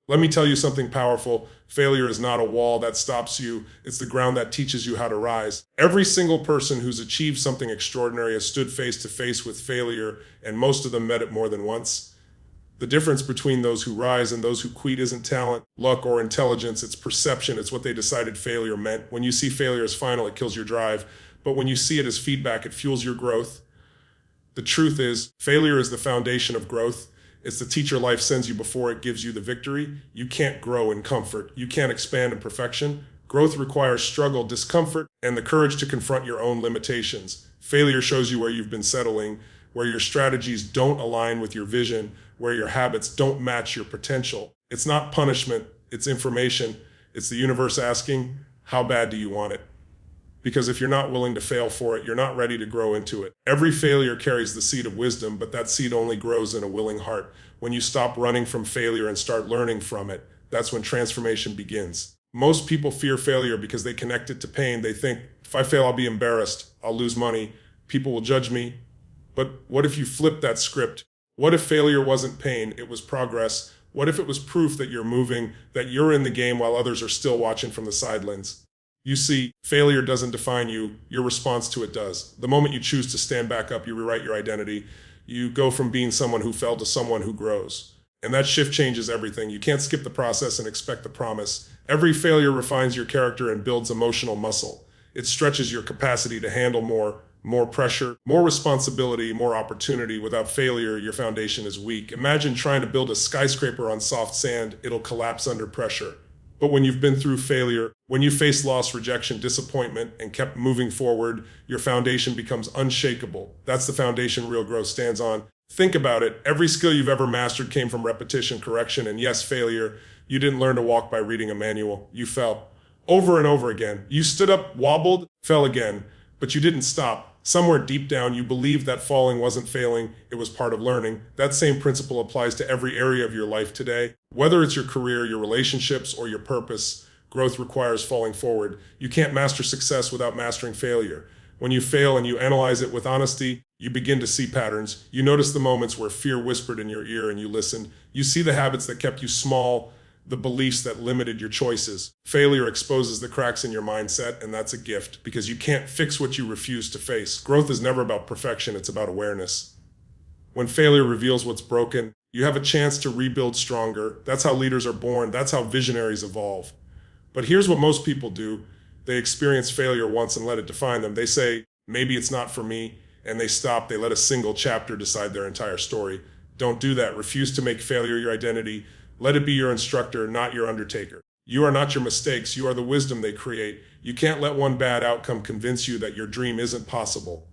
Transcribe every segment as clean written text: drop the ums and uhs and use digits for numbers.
Let me tell you something powerful. Failure is not a wall that stops you. It's the ground that teaches you how to rise. Every single person who's achieved something extraordinary has stood face to face with failure, and most of them met it more than once. The difference between those who rise and those who quit isn't talent, luck, or intelligence. It's perception. It's what they decided failure meant. When you see failure as final, it kills your drive. But when you see it as feedback, it fuels your growth. The truth is, failure is the foundation of growth. It's the teacher life sends you before it gives you the victory. You can't grow in comfort. You can't expand in perfection. Growth requires struggle, discomfort, and the courage to confront your own limitations. Failure shows you where you've been settling, where your strategies don't align with your vision, where your habits don't match your potential. It's not punishment, it's information. It's the universe asking, how bad do you want it? Because if you're not willing to fail for it, you're not ready to grow into it. Every failure carries the seed of wisdom, but that seed only grows in a willing heart. When you stop running from failure and start learning from it, that's when transformation begins. Most people fear failure because they connect it to pain. They think, if I fail, I'll be embarrassed, I'll lose money, people will judge me. But what if you flip that script? What if failure wasn't pain, it was progress? What if it was proof that you're moving, that you're in the game while others are still watching from the sidelines? You see, failure doesn't define you, your response to it does. The moment you choose to stand back up, you rewrite your identity. You go from being someone who fell to someone who grows. And that shift changes everything. You can't skip the process and expect the promise. Every failure refines your character and builds emotional muscle. It stretches your capacity to handle more pressure, more responsibility, more opportunity. Without failure, your foundation is weak. Imagine trying to build a skyscraper on soft sand. It'll collapse under pressure. But when you've been through failure, when you face loss, rejection, disappointment, and kept moving forward, your foundation becomes unshakable. That's the foundation real growth stands on. Think about it. Every skill you've ever mastered came from repetition, correction, and yes, failure. You didn't learn to walk by reading a manual. You fell. Over and over again. You stood up, wobbled, fell again. But you didn't stop. Somewhere deep down, you believed that falling wasn't failing, it was part of learning. That same principle applies to every area of your life today. Whether it's your career, your relationships, or your purpose, growth requires falling forward. You can't master success without mastering failure. When you fail and you analyze it with honesty, you begin to see patterns. You notice the moments where fear whispered in your ear and you listened. You see the habits that kept you small, the beliefs that limited your choices. Failure exposes the cracks in your mindset, and that's a gift because you can't fix what you refuse to face. Growth is never about perfection, it's about awareness. When failure reveals what's broken, you have a chance to rebuild stronger. That's how leaders are born. That's how visionaries evolve. But here's what most people do. They experience failure once and let it define them. They say, maybe it's not for me, and they stop. They let a single chapter decide their entire story. Don't do that. Refuse to make failure your identity. Let it be your instructor, not your undertaker. You are not your mistakes. You are the wisdom they create. You can't let one bad outcome convince you that your dream isn't possible.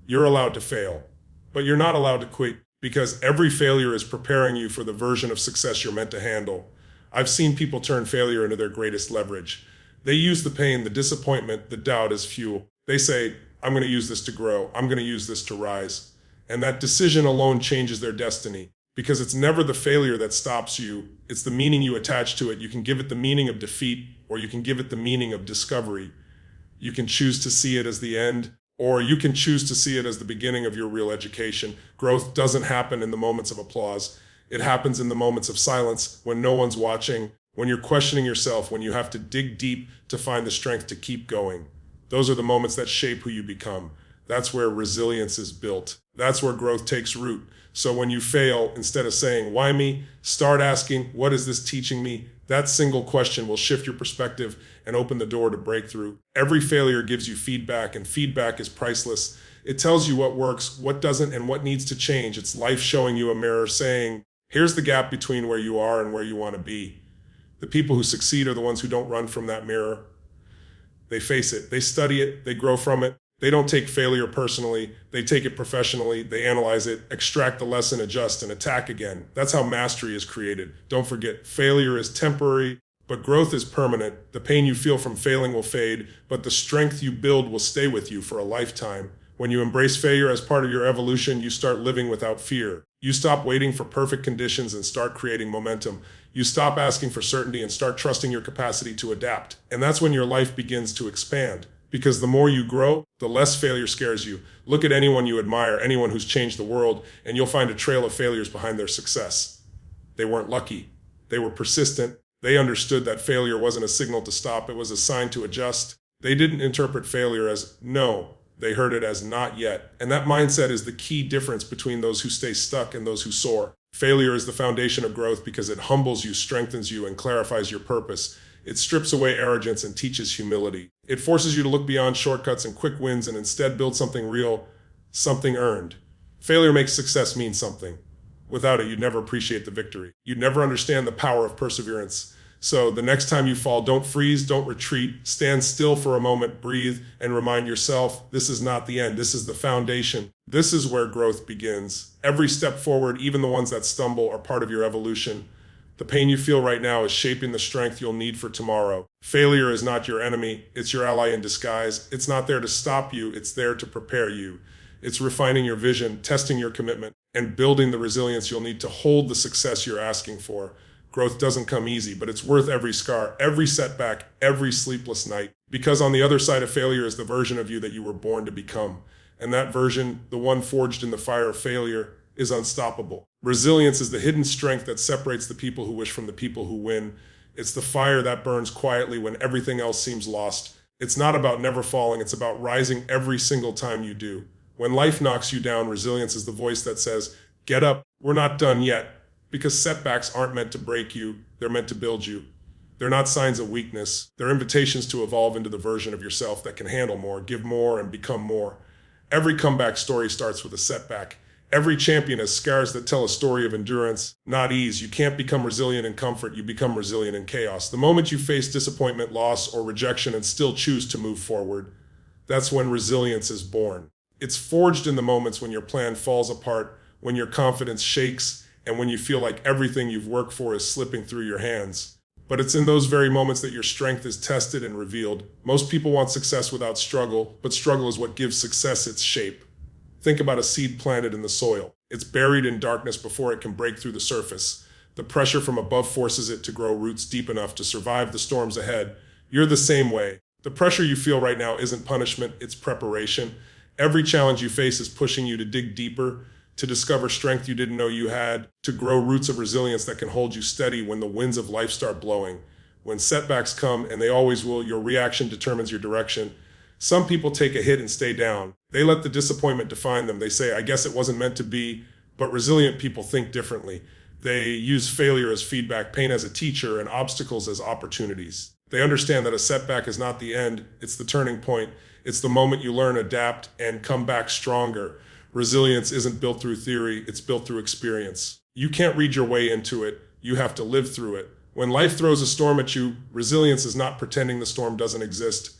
You're allowed to fail, but you're not allowed to quit because every failure is preparing you for the version of success you're meant to handle. I've seen people turn failure into their greatest leverage. They use the pain, the disappointment, the doubt as fuel. They say, I'm going to use this to grow. I'm going to use this to rise. And that decision alone changes their destiny. Because it's never the failure that stops you, it's the meaning you attach to it. You can give it the meaning of defeat, or you can give it the meaning of discovery. You can choose to see it as the end, or you can choose to see it as the beginning of your real education. Growth doesn't happen in the moments of applause. It happens in the moments of silence, when no one's watching, when you're questioning yourself, when you have to dig deep to find the strength to keep going. Those are the moments that shape who you become. That's where resilience is built. That's where growth takes root. So when you fail, instead of saying, why me? Start asking, what is this teaching me? That single question will shift your perspective and open the door to breakthrough. Every failure gives you feedback, and feedback is priceless. It tells you what works, what doesn't, and what needs to change. It's life showing you a mirror saying, here's the gap between where you are and where you want to be. The people who succeed are the ones who don't run from that mirror. They face it, they study it, they grow from it. They don't take failure personally, they take it professionally, they analyze it, extract the lesson, adjust, and attack again. That's how mastery is created. Don't forget, failure is temporary, but growth is permanent. The pain you feel from failing will fade, but the strength you build will stay with you for a lifetime. When you embrace failure as part of your evolution, you start living without fear. You stop waiting for perfect conditions and start creating momentum. You stop asking for certainty and start trusting your capacity to adapt. And that's when your life begins to expand. Because the more you grow, the less failure scares you. Look at anyone you admire, anyone who's changed the world, and you'll find a trail of failures behind their success. They weren't lucky. They were persistent. They understood that failure wasn't a signal to stop, it was a sign to adjust. They didn't interpret failure as no, they heard it as not yet. And that mindset is the key difference between those who stay stuck and those who soar. Failure is the foundation of growth because it humbles you, strengthens you, and clarifies your purpose. It strips away arrogance and teaches humility. It forces you to look beyond shortcuts and quick wins and instead build something real, something earned. Failure makes success mean something. Without it, you'd never appreciate the victory. You'd never understand the power of perseverance. So the next time you fall, don't freeze, don't retreat. Stand still for a moment, breathe, and remind yourself, this is not the end. This is the foundation. This is where growth begins. Every step forward, even the ones that stumble, are part of your evolution. The pain you feel right now is shaping the strength you'll need for tomorrow. Failure is not your enemy. It's your ally in disguise. It's not there to stop you. It's there to prepare you. It's refining your vision, testing your commitment, and building the resilience you'll need to hold the success you're asking for. Growth doesn't come easy, but it's worth every scar, every setback, every sleepless night. Because on the other side of failure is the version of you that you were born to become. And that version, the one forged in the fire of failure, is unstoppable. Resilience is the hidden strength that separates the people who wish from the people who win. It's the fire that burns quietly when everything else seems lost. It's not about never falling, it's about rising every single time you do. When life knocks you down, resilience is the voice that says, get up, we're not done yet. Because setbacks aren't meant to break you, they're meant to build you. They're not signs of weakness. They're invitations to evolve into the version of yourself that can handle more, give more, and become more. Every comeback story starts with a setback. Every champion has scars that tell a story of endurance, not ease. You can't become resilient in comfort, you become resilient in chaos. The moment you face disappointment, loss, or rejection and still choose to move forward, that's when resilience is born. It's forged in the moments when your plan falls apart, when your confidence shakes, and when you feel like everything you've worked for is slipping through your hands. But it's in those very moments that your strength is tested and revealed. Most people want success without struggle, but struggle is what gives success its shape. Think about a seed planted in the soil. It's buried in darkness before it can break through the surface. The pressure from above forces it to grow roots deep enough to survive the storms ahead. You're the same way. The pressure you feel right now isn't punishment, it's preparation. Every challenge you face is pushing you to dig deeper, to discover strength you didn't know you had, to grow roots of resilience that can hold you steady when the winds of life start blowing. When setbacks come, and they always will, your reaction determines your direction. Some people take a hit and stay down. They let the disappointment define them. They say, I guess it wasn't meant to be, but resilient people think differently. They use failure as feedback, pain as a teacher, and obstacles as opportunities. They understand that a setback is not the end, it's the turning point. It's the moment you learn, adapt, and come back stronger. Resilience isn't built through theory, it's built through experience. You can't read your way into it, you have to live through it. When life throws a storm at you, resilience is not pretending the storm doesn't exist.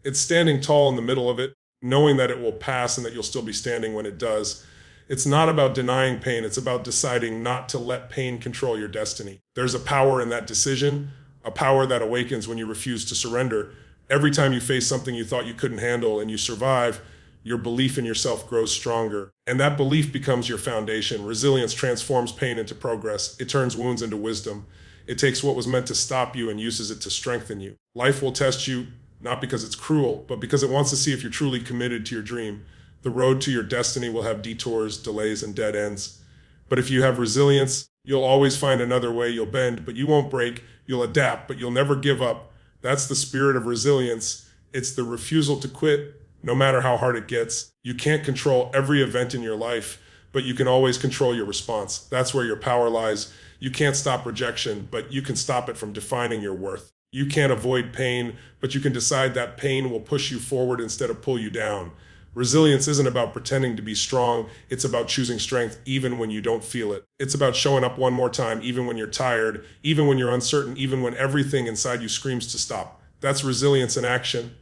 It's standing tall in the middle of it, knowing that it will pass and that you'll still be standing when it does. It's not about denying pain, it's about deciding not to let pain control your destiny. There's a power in that decision, a power that awakens when you refuse to surrender. Every time you face something you thought you couldn't handle and you survive, your belief in yourself grows stronger. And that belief becomes your foundation. Resilience transforms pain into progress. It turns wounds into wisdom. It takes what was meant to stop you and uses it to strengthen you. Life will test you, not because it's cruel, but because it wants to see if you're truly committed to your dream. The road to your destiny will have detours, delays, and dead ends. But if you have resilience, you'll always find another way. You'll bend, but you won't break. You'll adapt, but you'll never give up. That's the spirit of resilience. It's the refusal to quit, no matter how hard it gets. You can't control every event in your life, but you can always control your response. That's where your power lies. You can't stop rejection, but you can stop it from defining your worth. You can't avoid pain, but you can decide that pain will push you forward instead of pull you down. Resilience isn't about pretending to be strong. It's about choosing strength even when you don't feel it. It's about showing up one more time, even when you're tired, even when you're uncertain, even when everything inside you screams to stop. That's resilience in action.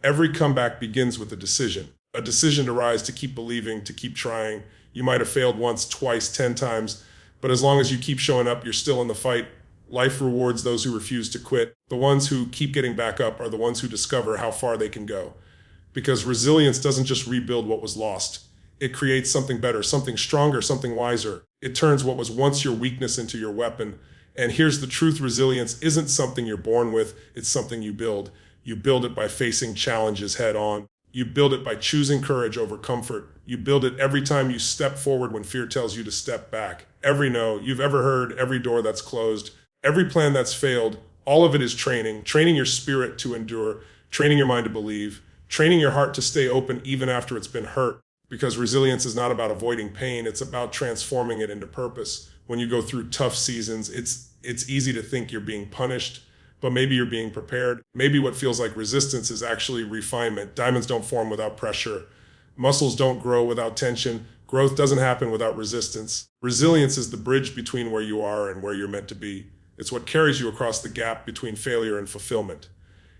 Every comeback begins with a decision to rise, to keep believing, to keep trying. You might have failed once, twice, 10 times, but as long as you keep showing up, you're still in the fight. Life rewards those who refuse to quit. The ones who keep getting back up are the ones who discover how far they can go. Because resilience doesn't just rebuild what was lost. It creates something better, something stronger, something wiser. It turns what was once your weakness into your weapon. And here's the truth, resilience isn't something you're born with, it's something you build. You build it by facing challenges head on. You build it by choosing courage over comfort. You build it every time you step forward when fear tells you to step back. Every no you've ever heard, every door that's closed, Every plan that's failed, all of it is training, training your spirit to endure, training your mind to believe, training your heart to stay open even after it's been hurt. Because resilience is not about avoiding pain, it's about transforming it into purpose. When you go through tough seasons, it's easy to think you're being punished, but maybe you're being prepared. Maybe what feels like resistance is actually refinement. Diamonds don't form without pressure. Muscles don't grow without tension. Growth doesn't happen without resistance. Resilience is the bridge between where you are and where you're meant to be. It's what carries you across the gap between failure and fulfillment.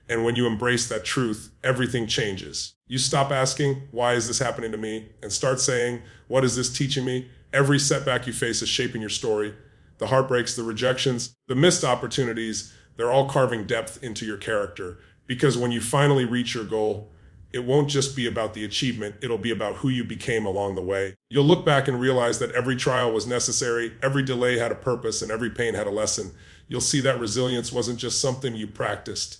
And when you embrace that truth, everything changes. You stop asking, why is this happening to me? And start saying, what is this teaching me? Every setback you face is shaping your story. The heartbreaks, the rejections, the missed opportunities, they're all carving depth into your character. Because when you finally reach your goal, it won't just be about the achievement, it'll be about who you became along the way. You'll look back and realize that every trial was necessary, every delay had a purpose, and every pain had a lesson. You'll see that resilience wasn't just something you practiced.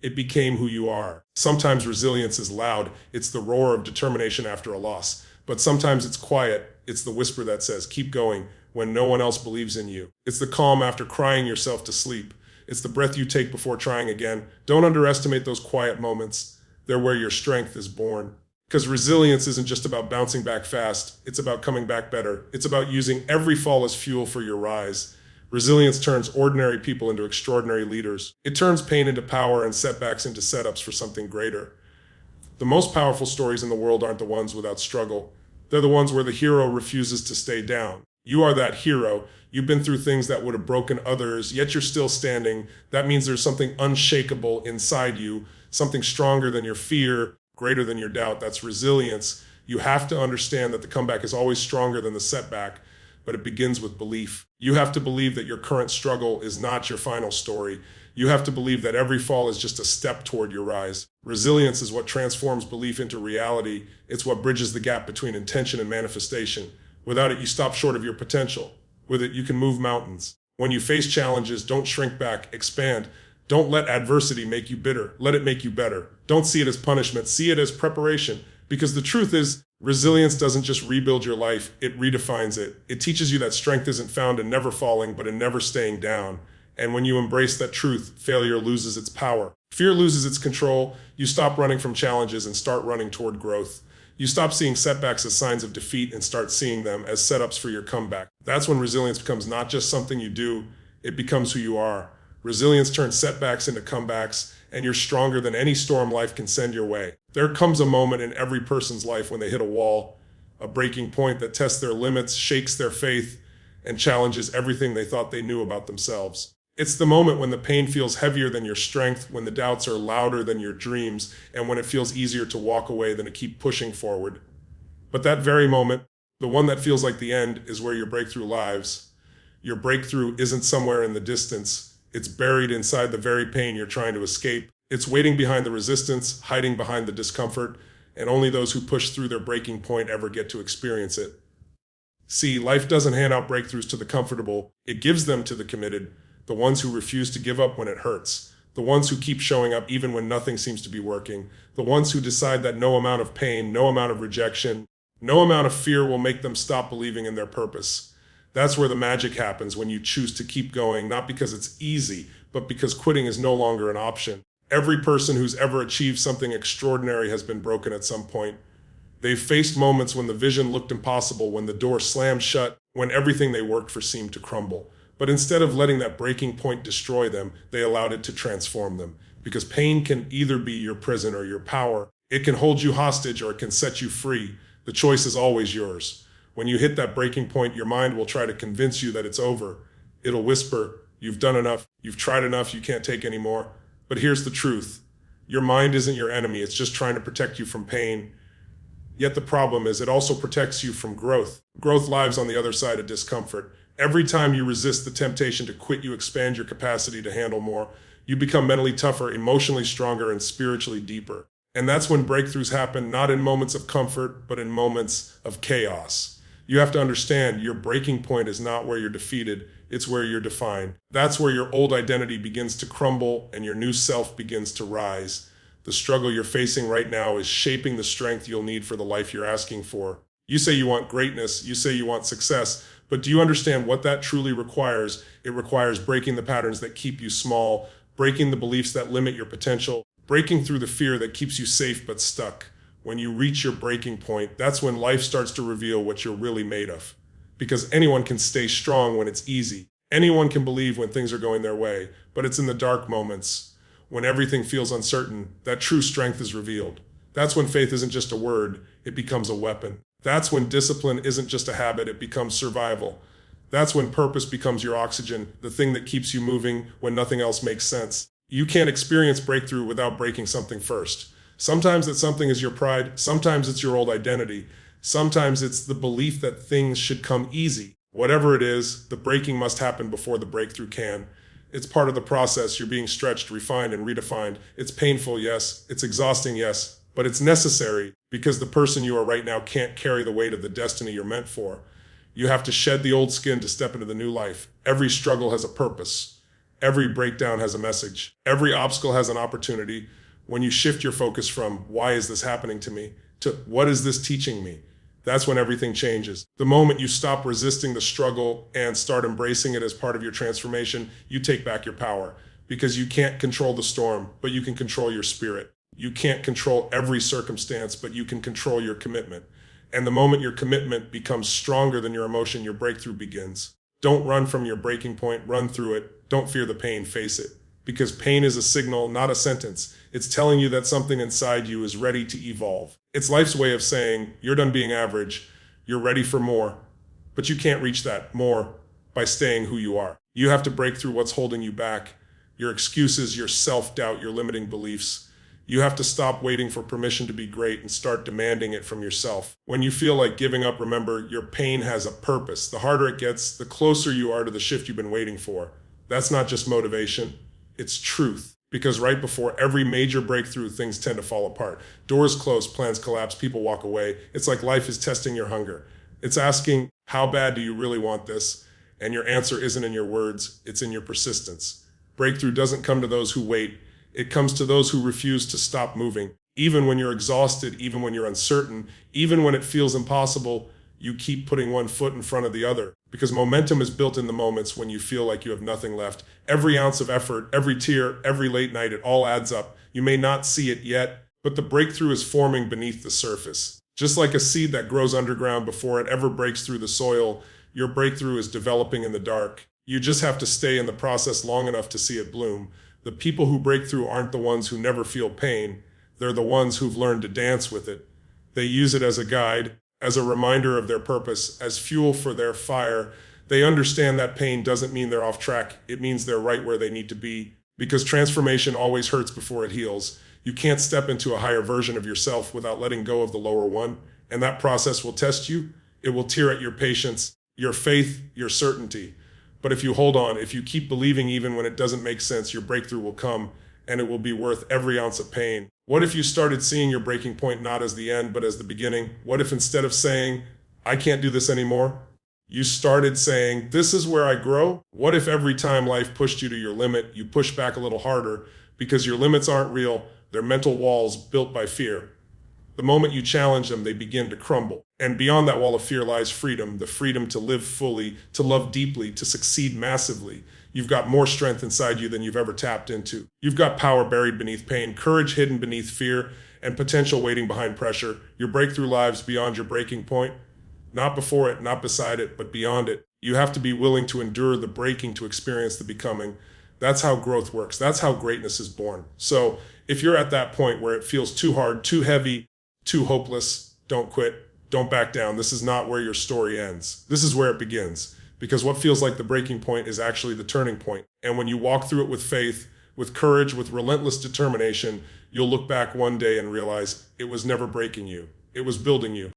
It became who you are. Sometimes resilience is loud. It's the roar of determination after a loss. But sometimes it's quiet. It's the whisper that says, keep going when no one else believes in you. It's the calm after crying yourself to sleep. It's the breath you take before trying again. Don't underestimate those quiet moments. They're where your strength is born. Because resilience isn't just about bouncing back fast. It's about coming back better. It's about using every fall as fuel for your rise. Resilience turns ordinary people into extraordinary leaders. It turns pain into power and setbacks into setups for something greater. The most powerful stories in the world aren't the ones without struggle. They're the ones where the hero refuses to stay down. You are that hero. You've been through things that would have broken others, yet you're still standing. That means there's something unshakable inside you, something stronger than your fear, greater than your doubt. That's resilience. You have to understand that the comeback is always stronger than the setback, but it begins with belief. You have to believe that your current struggle is not your final story. You have to believe that every fall is just a step toward your rise. Resilience is what transforms belief into reality. It's what bridges the gap between intention and manifestation. Without it, you stop short of your potential. With it, you can move mountains. When you face challenges, don't shrink back, expand. Don't let adversity make you bitter. Let it make you better. Don't see it as punishment. See it as preparation. Because the truth is, resilience doesn't just rebuild your life, it redefines it. It teaches you that strength isn't found in never falling, but in never staying down. And when you embrace that truth, failure loses its power. Fear loses its control. You stop running from challenges and start running toward growth. You stop seeing setbacks as signs of defeat and start seeing them as setups for your comeback. That's when resilience becomes not just something you do, it becomes who you are. Resilience turns setbacks into comebacks, and you're stronger than any storm life can send your way. There comes a moment in every person's life when they hit a wall, a breaking point that tests their limits, shakes their faith, and challenges everything they thought they knew about themselves. It's the moment when the pain feels heavier than your strength, when the doubts are louder than your dreams, and when it feels easier to walk away than to keep pushing forward. But that very moment, the one that feels like the end, is where your breakthrough lives. Your breakthrough isn't somewhere in the distance. It's buried inside the very pain you're trying to escape. It's waiting behind the resistance, hiding behind the discomfort, and only those who push through their breaking point ever get to experience it. See, life doesn't hand out breakthroughs to the comfortable. It gives them to the committed, the ones who refuse to give up when it hurts, the ones who keep showing up even when nothing seems to be working, the ones who decide that no amount of pain, no amount of rejection, no amount of fear will make them stop believing in their purpose. That's where the magic happens, when you choose to keep going, not because it's easy, but because quitting is no longer an option. Every person who's ever achieved something extraordinary has been broken at some point. They've faced moments when the vision looked impossible, when the door slammed shut, when everything they worked for seemed to crumble. But instead of letting that breaking point destroy them, they allowed it to transform them. Because pain can either be your prison or your power. It can hold you hostage or it can set you free. The choice is always yours. When you hit that breaking point, your mind will try to convince you that it's over. It'll whisper, you've done enough, you've tried enough, you can't take any more. But here's the truth. Your mind isn't your enemy, it's just trying to protect you from pain. Yet the problem is it also protects you from growth. Growth lives on the other side of discomfort. Every time you resist the temptation to quit, you expand your capacity to handle more. You become mentally tougher, emotionally stronger, and spiritually deeper. And that's when breakthroughs happen, not in moments of comfort, but in moments of chaos. You have to understand your breaking point is not where you're defeated, it's where you're defined. That's where your old identity begins to crumble and your new self begins to rise. The struggle you're facing right now is shaping the strength you'll need for the life you're asking for. You say you want greatness, you say you want success, But do you understand what that truly requires? It requires breaking the patterns that keep you small, breaking the beliefs that limit your potential, breaking through the fear that keeps you safe but stuck. When you reach your breaking point, that's when life starts to reveal what you're really made of. Because anyone can stay strong when it's easy. Anyone can believe when things are going their way, but it's in the dark moments, when everything feels uncertain, that true strength is revealed. That's when faith isn't just a word, it becomes a weapon. That's when discipline isn't just a habit, it becomes survival. That's when purpose becomes your oxygen, the thing that keeps you moving when nothing else makes sense. You can't experience breakthrough without breaking something first. Sometimes that something is your pride, sometimes it's your old identity, sometimes it's the belief that things should come easy. Whatever it is, the breaking must happen before the breakthrough can. It's part of the process. You're being stretched, refined, and redefined. It's painful, yes. It's exhausting, yes. But it's necessary because the person you are right now can't carry the weight of the destiny you're meant for. You have to shed the old skin to step into the new life. Every struggle has a purpose. Every breakdown has a message. Every obstacle has an opportunity. When you shift your focus from, why is this happening to me, to what is this teaching me? That's when everything changes. The moment you stop resisting the struggle and start embracing it as part of your transformation, you take back your power. Because you can't control the storm, but you can control your spirit. You can't control every circumstance, but you can control your commitment. And the moment your commitment becomes stronger than your emotion, your breakthrough begins. Don't run from your breaking point, run through it. Don't fear the pain, face it. Because pain is a signal, not a sentence. It's telling you that something inside you is ready to evolve. It's life's way of saying, you're done being average, you're ready for more. But you can't reach that more by staying who you are. You have to break through what's holding you back, your excuses, your self-doubt, your limiting beliefs. You have to stop waiting for permission to be great and start demanding it from yourself. When you feel like giving up, remember, your pain has a purpose. The harder it gets, the closer you are to the shift you've been waiting for. That's not just motivation. It's truth. Because right before every major breakthrough, things tend to fall apart. Doors close, plans collapse, people walk away. It's like life is testing your hunger. It's asking, how bad do you really want this? And your answer isn't in your words, it's in your persistence. Breakthrough doesn't come to those who wait. It comes to those who refuse to stop moving. Even when you're exhausted, even when you're uncertain, even when it feels impossible, you keep putting one foot in front of the other. Because momentum is built in the moments when you feel like you have nothing left. Every ounce of effort, every tear, every late night, it all adds up. You may not see it yet, but the breakthrough is forming beneath the surface. Just like a seed that grows underground before it ever breaks through the soil, your breakthrough is developing in the dark. You just have to stay in the process long enough to see it bloom. The people who break through aren't the ones who never feel pain. They're the ones who've learned to dance with it. They use it as a guide, as a reminder of their purpose, as fuel for their fire. They understand that pain doesn't mean they're off track. It means they're right where they need to be. Because transformation always hurts before it heals. You can't step into a higher version of yourself without letting go of the lower one. And that process will test you. It will tear at your patience, your faith, your certainty. But if you hold on, if you keep believing even when it doesn't make sense, your breakthrough will come, and it will be worth every ounce of pain. What if you started seeing your breaking point not as the end, but as the beginning? What if instead of saying, I can't do this anymore, you started saying, this is where I grow? What if every time life pushed you to your limit, you push back a little harder because your limits aren't real, they're mental walls built by fear. The moment you challenge them, they begin to crumble. And beyond that wall of fear lies freedom, the freedom to live fully, to love deeply, to succeed massively. You've got more strength inside you than you've ever tapped into. You've got power buried beneath pain, courage hidden beneath fear, and potential waiting behind pressure. Your breakthrough lives beyond your breaking point. Not before it, not beside it, but beyond it. You have to be willing to endure the breaking to experience the becoming. That's how growth works. That's how greatness is born. So if you're at that point where it feels too hard, too heavy, too hopeless, don't quit. Don't back down. This is not where your story ends. This is where it begins. Because what feels like the breaking point is actually the turning point. And when you walk through it with faith, with courage, with relentless determination, you'll look back one day and realize it was never breaking you. It was building you.